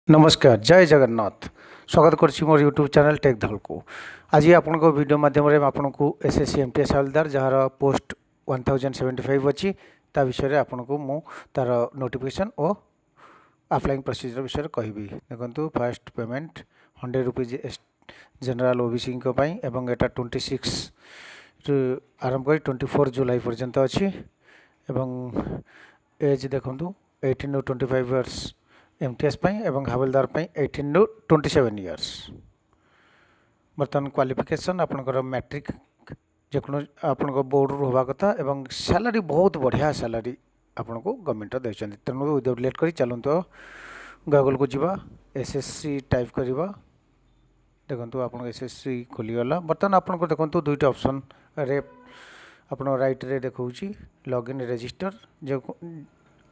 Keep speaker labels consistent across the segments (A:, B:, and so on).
A: नमस्कार जय जगन्नाथ स्वागत करुच्ची मोर यूट्यूब चैनल टेक धल को। आज आपण को वीडियो माध्यम आपण को एसएससी एमटीएस हवलदार जार पोस्ट 1075 अच्छी ता विषय आपन को मु तार नोटिफिकेशन और अप्लाइंग प्रोसीजर विषय कहबी। देखो fast payment 100 rupees general OBC एवं एटा 26 आरंभ कर 24 जुलाई पर्यंत अच्छी एज देखो 18 to 25 इयर्स एमटीएस एवं हवलदार 18 to 27 इयर्स। बर्तमान क्वालिफिकेशन आपनकर मैट्रिक जेको आपण बोर्ड रू हवा कथा एवं सैलरी बहुत बढ़िया सैलरी आपन को गवर्नमेंट देते। तेणु विदाउट लेट करी चलते गूगल को जीवा एसएससी टाइप करवा। देखो आप एसएससी खोलीगला। बर्तमान आपन देखो दुईटा ऑप्शन रे आप राइट रे देखा लॉगिन रजिस्टर जो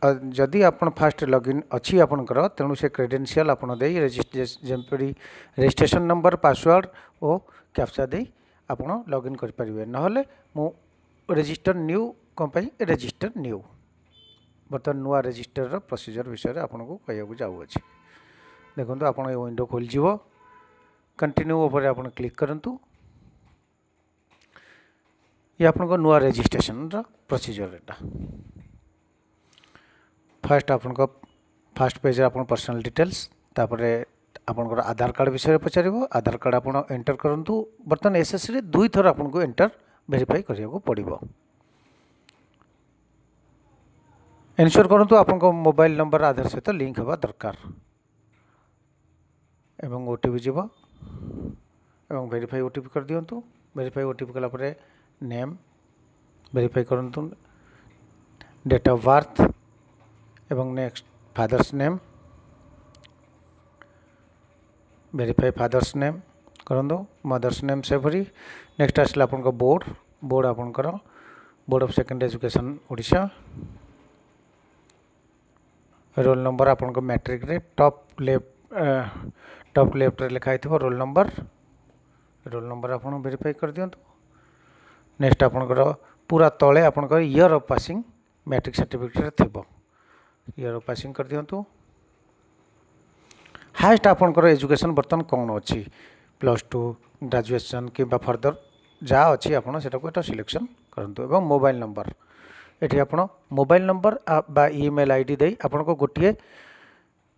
A: जदि आप फास्ट लॉगिन अच्छी आपंकर तेणु से क्रेडेंशियल आप जमीपरी रजिस्ट्रेशन नंबर पासवर्ड और कैप्चा दे आप लॉगिन करें ना मु रजिस्टर न्यू कौन रजिस्टर न्यू। बर्तमान नुआ रजिस्टर प्रोसीजर विषय आपन को कहूँ जाऊँगी। देखो आप विंडो खोलज कंटिन्यू उपर आप क्लिक करूँ। ये आपन नुआ रजिस्ट्रेशन प्रोसीजर एटा। फास्ट आपन फास्ट पेज आप पर्सनल डिटेल्स तापर आपनकर आधार कार्ड विषय पचार आधार कार्ड आप एंटर करूँ। बर्तमान एसएससी रे दुई थर आपन को एंटर वेरीफाई करने पड़ो। एनश्योर करूँ आपन मोबाइल नंबर आधार सहित लिंक हवा दरकार एवं ओटीपी जीव एवं वेरीफाई ओटीपी कर दिंतु। वेरीफाई ओटीपी कलापर नेम वेरीफाई करूँ, डेट ऑफ बर्थ एवं next father's name verify father's name करूँ, मदर्स नेम से भरी। नेक्स्ट आसला आपन बोर्ड बोर्ड आपनकर board of secondary education Odisha. Roll number आपन मैट्रिक रे टॉप लेफ्ट रे लिखाई थो रोल नंबर आप वेरीफाई कर दिंतु। नेक्स्ट आपनकर पूरा तले आपनकर year of passing matric certificate थी ईयर ऑफ पासिंग कर दिंतु। हाईएस्ट आपनकर एजुकेशन बर्तमान कौन अच्छी +2 ग्रेजुएशन कि फर्दर जहाँ अच्छी आपटा सिलेक्शन करूँ। एवं मोबाइल नंबर ये आप मोबाइल नंबर बा ईमेल आईडी दे आपन को गोटे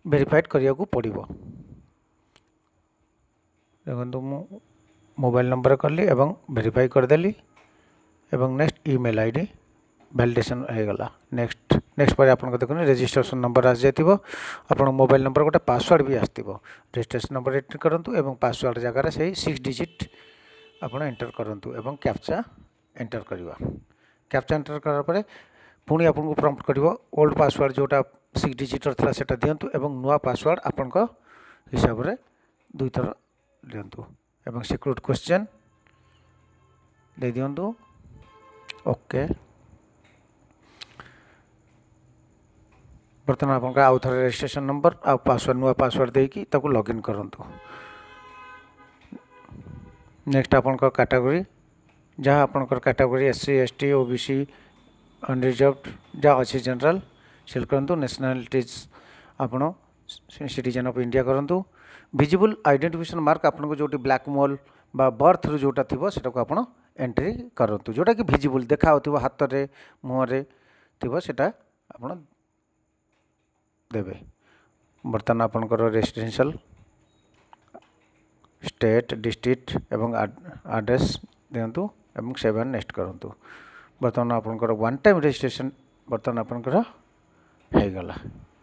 A: वेरीफाइड करिया को पड़ो। देखो मु मोबाइल नंबर कली एवं वेरीफाई करदेली एवं नेक्स्ट ईमेल आईडी वैलिडेशन हो गला। नेक्स्ट पर आपन देखो रजिस्ट्रेशन नंबर आ जाइए। आप मोबाइल नंबर गोटे पासवर्ड भी आसो रजिस्ट्रेशन नंबर एंटर करूँ एवं पासवर्ड जगार से 6 डिजिट आप एंटर करूँ एवं कैप्चा एंटर करवा। कैप्चा एंटर करार पुणी आपको प्रॉम्प्ट कर ओल्ड पासवर्ड जोटा 6 डिजिट था सेटा दिंतु एवं नुआ पासवर्ड आपण हिसाब से दुई थर दिंतु एवं सिक्योरिटी क्वेश्चन दे दिंतु। ओके बर्तमान आप आउ थे रजिस्ट्रेशन नंबर आ पासवर्ड नुआ पासवर्ड देकी ताको लॉगिन करूँ। नेक्स्ट आपन कैटेगरी जहाँ आपनकर category SC ST OBC unreserved जहाँ अच्छी जनरल सिलेक्ट करूँ। नेशनलिटीज आपन सिटीजन ऑफ इंडिया करूँ। विजिबल आइडेंटिफिकेशन मार्क आपन को जोटी ब्लैक मोल बा बर्थ रू जोटा थी सेटा आप एंट्री करूँ जोटा कि विजिबल देखा हो हाथ में मुहर थी सेटा आप देवे। बर्तमान आपनकर रेसिडेंशियल स्टेट डिस्ट्रिक्ट एवं एड्रेस दिंतु एवं सेव एंड नेक्स्ट करूँ। बर्तमान आपनकर वन टाइम रजिस्ट्रेशन बर्तमान आपनकर हो गला।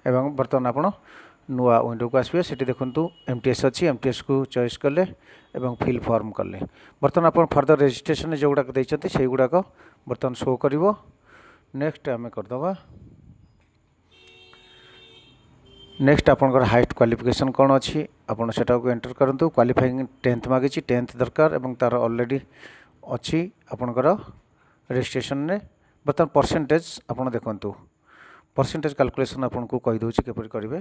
A: एवं बर्तमान आप नुआ विंडो को आसबे से देखूँ एमटीएस अच्छी एमटीएस को चॉइस कले एवं फिल फॉर्म कले। बर्तमान आप फर्दर रजिस्ट्रेशन जो गुड़ाक देते से गुड़ाक बर्तमान शो कर। नेक्स्ट आम करदे। नेक्स्ट आपनकर हाइस्ट क्वालिफिकेशन कौन अच्छी आपन सेटा को एंटर करूँ। क्वालिफाइंग 10th मागी 10th दरकार एवं तार ऑलरेडी अच्छी आपनकर रजिस्ट्रेशन ने। बर्तमान परसेंटेज आप देखु परसेंटेज कैलकुलेशन आपन को कहीदे केपरि करेंगे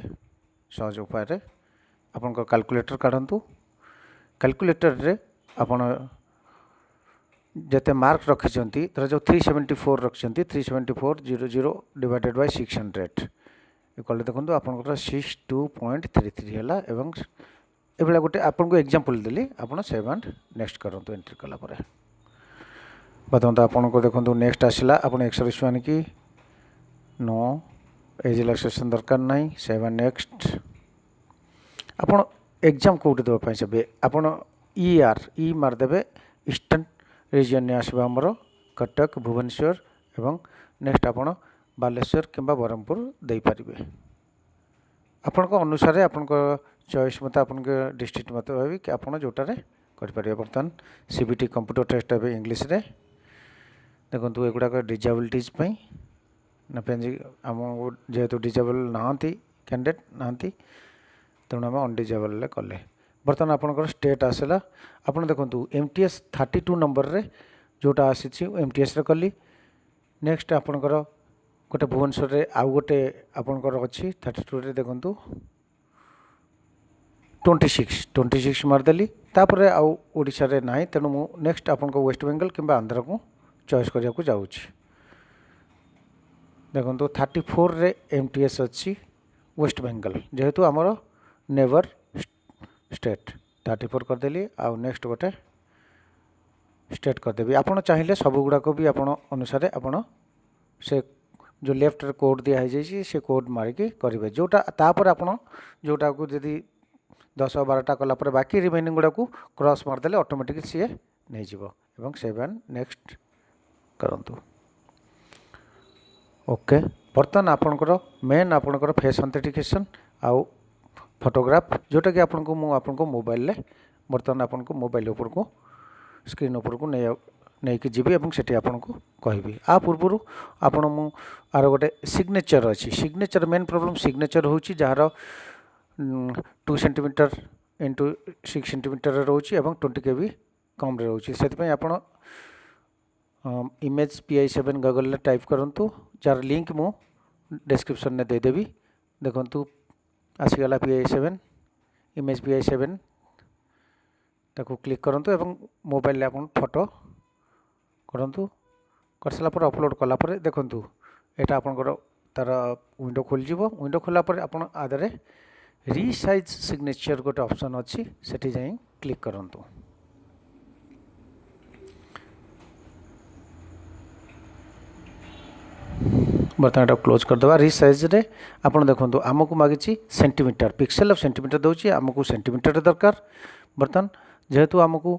A: सहज उपाय आपन कैलकुलेटर काढ़ु। कैलकुलेटर रे आपन जते मार्क रखिंट धर जो 374 रखिंट 374 00 डिवाइडेड बाय 600 कले देखो आपंकर 62.33 है एवं ये गोटे आपको एग्जांपल देली आप सेव एंड नेक्स्ट करूँ एंट्री कलापर बता आपको देखो नेक्स्ट आसला आप एक्स आने की नो एज रिलैक्सेशन दरकार नहीं सेव एंड नेक्स्ट आपड़ एग्जाम कौटी देवाई से आपड़ ई मारदेवे ईस्टर्न रीजन आसवा आमर कटक भुवनेश्वर एवं नेक्स्ट आपड़ बालेश्वर किंबा ब्रह्मपुर दे पारे आपण अनुसार आपण चॉइस मत आप डिस्ट्रिक्ट मत भावी कि आप जोटार करें बर्तमान सीबीटी कंप्यूटर टेस्ट ए इंग्लीश रे देखो एगुड़ाक डिजेबिलिटीज ना आम जेहेतु डिजेबल नहांती कैंडिडेट नहांती तेणु आम अनडिजेबल कले बर्तमान आपंकर स्टेट आसला आप देखो एमटीएस 32 नंबर रे जोटा आसी एमटीएस रे कली नेक्स्ट आपंकर गोटे भुवनेश्वर रे आउ गोटे आपंकर अच्छी 32 रे देखो 26 मारदेली तापर आउ ओडिशा रे नाही तेणु मु नेक्स्ट आपंकर वेस्ट बेंगल किंबा आंध्र को चॉइस करिया को जाउछि देखो 34 रे एमटीएस अच्छी वेस्ट बेंगल जेहेतु आमर नेवर स्टेट 34 करदेली आउ नेक्स्ट गोटे स्टेट करदेवी आपड़ चाहिए सब गुड़ाक भी आप अनुसार आपड़ से जो लेफ्ट कोड दिया है से कोड मारिकी करेंगे जोटा तापर आप जोटा को जदि 10-12टा कलापर बाकी रिमेनिंग गुड़ा को क्रॉस मारदेले ऑटोमेटिक सी नहीं एवं सेव एंड नेक्स्ट करंतु ओके बर्तमान आपणकर मेन आपणकर फेस ऑथेंटिकेशन आउ फोटोग्राफ जोटा कि आपको मोबाइल बर्तमान आपको मोबाइल उपर को स्क्रीन उपर को नहीं कि जीवी एवं सेठी आपको कहबी आ पूर्व आपण मु आर गोटे सिग्नेचर अच्छी सिग्नेचर मेन प्रॉब्लम सिग्नेचर होची जार 2 सेंटीमीटर इंटू 6 सेंटीमीटर रोची एवं 20 KB कम रोची से आपण इमेज PI7 गूगल टाइप करंतु जार लिंक मु डिस्क्रिप्शन में देदेवी देखंतु आसीगला PI7 इमेज PI7 ताको क्लिक करंतु एवं मोबाइल आप फोटो करंतु कर सारा पर अपलोड कलापर देखंतु एटा आपनकर तार विंडो खोल जीवो विंडो खोला पर आपण आदरे रीसाइज सिग्नेचर गोटे ऑप्शन अच्छी सेठी जाई क्लिक करंतु बर्तमान क्लोज करदे रिसाइज रे आपन देखो आमको मागी सेंटीमीटर पिक्सेल ऑफ सेंटीमीटर दूसरी आमको सेंटीमीटर दरकार बर्तमान जेहेतु आमको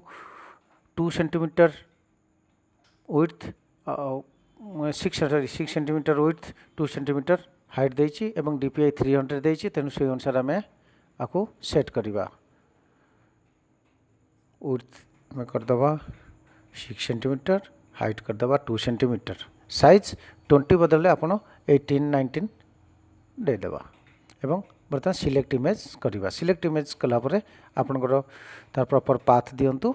A: 2 centimetre width 6 centimetre width 2 centimetre height देछि एवं DPI 300 देछि तेणु से अनुसार आम आपको सेट करवा विड्थ में करदे 6 सेंटीमीटर हाइट करदे 2 सेंटीमीटर साइज 20 बदले आप 18-19 देदेबा एवं बर्तमान सिलेक्ट इमेज करवा सिलेक्ट इमेज कलापर आपणकर तार प्रॉपर पाथ दिंतु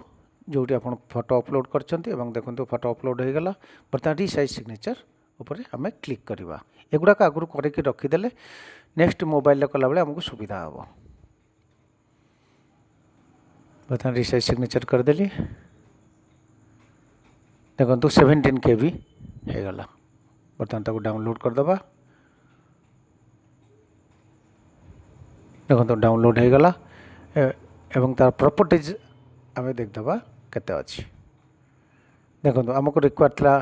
A: जोटी आप फोटो अपलोड करछंती एवं देखो फोटो अपलोड हो गला बर्तमान रिसाइज सिग्नेचर उपर आम क्लिक करवा एगुड़ाक आगुरी करके रखीदे नेक्स्ट मोबाइल कला बेले आमको सुविधा हम बर्तमान रिसाइज सिग्नेचर करदेली देखो 17 KB हो गला बर्तमान ताको डाउनलोड करदबा देखो डाउनलोड हो गला एवं तार प्रॉपर्टीज आम देखदबा केते अच्छी देखो आमको रिक्वायर था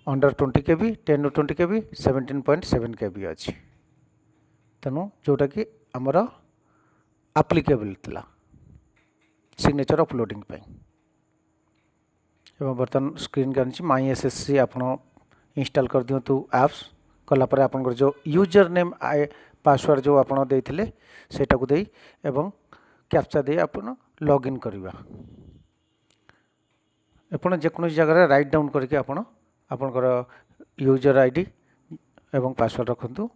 A: under 20 KB 10 to 20 KB 17.7 KB अच्छी तेणु जोटा कि आमर एप्लिकेबल थिला सिग्नेचर अपलोडिंग पे एवं बर्तमान स्क्रीन के आनी माई SSC आप इंस्टॉल कर दिंतु एप्स कलापर आपंकर जो यूजर नेम पासवर्ड जो आप देते सेटा को दे एवं कैप्चा दे आप लॉगिन करवा एपण जेकोसी जगह राइट डाउन करके आपणकर यूजर आईडी एवं पासवर्ड रखु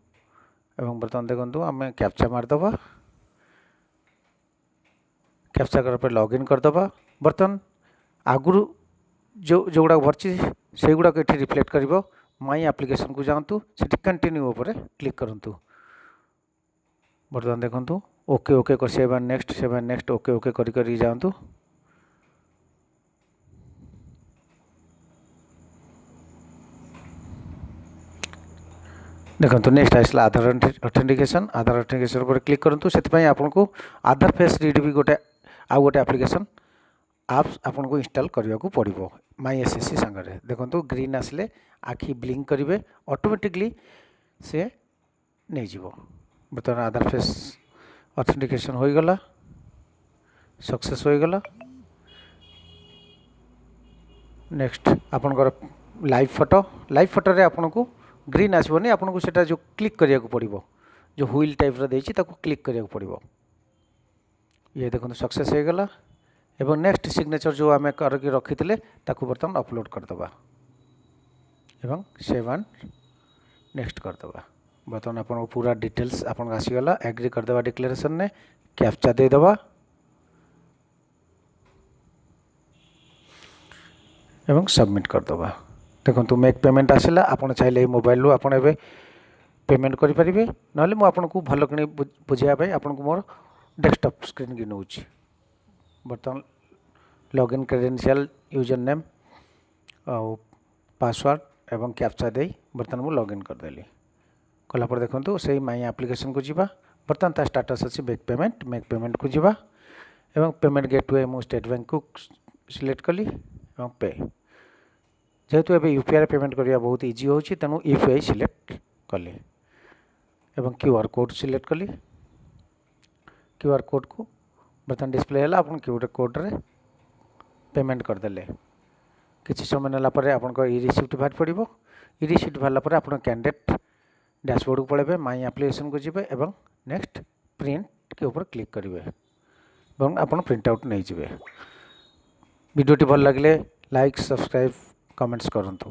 A: एवं बर्तमान देखो आम कैप्चा मारदबा कैप्चा कर लॉगिन करदबा बर्तमान आगुरी जो गुड़ा भरची से गुड़ाक ये रिफ्लेक्ट कर माई एप्लिकेशन को जातु से कंटिन्यू उपर क्लिक करूँ बर्तमान देखो ओके ओके कर save and next okay okay करी जातु देखो नेक्स्ट आसला आधार ऑथेंटिकेशन पर क्लिक करूँ से आपको आधार फेस रीड भी गोटे आउ गोटे एप्लिकेशन आप्स आपन को इंस्टॉल करने को पड़ो माई एसएससी सांगे देखो ग्रीन आसले आखि ब्लिंक करेंगे ऑटोमेटिकली से नहीं जीवो बर्तमान आधार फेस ऑथेंटिकेशन हो गला सक्सेस हो गला। नेक्स्ट आपनकर लाइव फोटो रे आपन को ग्रीन आसबनी आपन को सेटा जो क्लिक करिया को पड़ो जो व्हील टाइप रो देछि ताको क्लिक करिया को पड़ो ये देखो सक्सेस हो गला। एवं नेक्स्ट सिग्नेचर जो आम करके रखी थे ताकू बर्तमान अपलोड करदे एवं सेव एंड नेक्स्ट करदे बर्तमान आपन पूरा डिटेल्स आपन आसीगला एग्री करदे डिक्लेरेशन ने कैप्चा देदबा एवं सबमिट करदबा देखो मेक पेमेंट आसला आपन चाहिए मोबाइल रू आपन एबे पेमेंट करि परिबे नले मु आपन को भलो कि बुझिया भाई आपन को मोर डेस्कटॉप स्क्रीन की नौची बर्तमान लॉगिन क्रेडेंशियल यूजर नेम और पासवर्ड एवं कैप्चा दे बर्तमान मु लॉगिन करदेली कलापर देखो से माई एप्लिकेशन को जीवा बर्तमान ता स्टाटस अच्छी मेक पेमेंट को जीवा एवं पेमेंट गेटवे मु स्टेट बैंक को सिलेक्ट कली एवं पे जेहेतु एबे यूपीआई पेमेंट करिया बहुत इजी होची तेणु यूपीआई सिलेक्ट कली एवं क्यूआर कोड सिलेक्ट कली क्यूआर कोड को बर्तमान डिस्प्ले है आप क्यूआर कोड रे पेमेंट करदेले किसी समय नाला आपन ई रिसीप्ट बाहर पड़ो ई रिसीप्ट बाहर आप कैंडिडेट डैशबोर्ड को पड़े माई एप्लिकेशन को जीवे एवं नेक्स्ट प्रिंट के ऊपर क्लिक करेंगे और आप प्रिंट आउट नहीं जीवे। वीडियोटी भल लगे लाइक सब्सक्राइब कमेंट्स करंतु।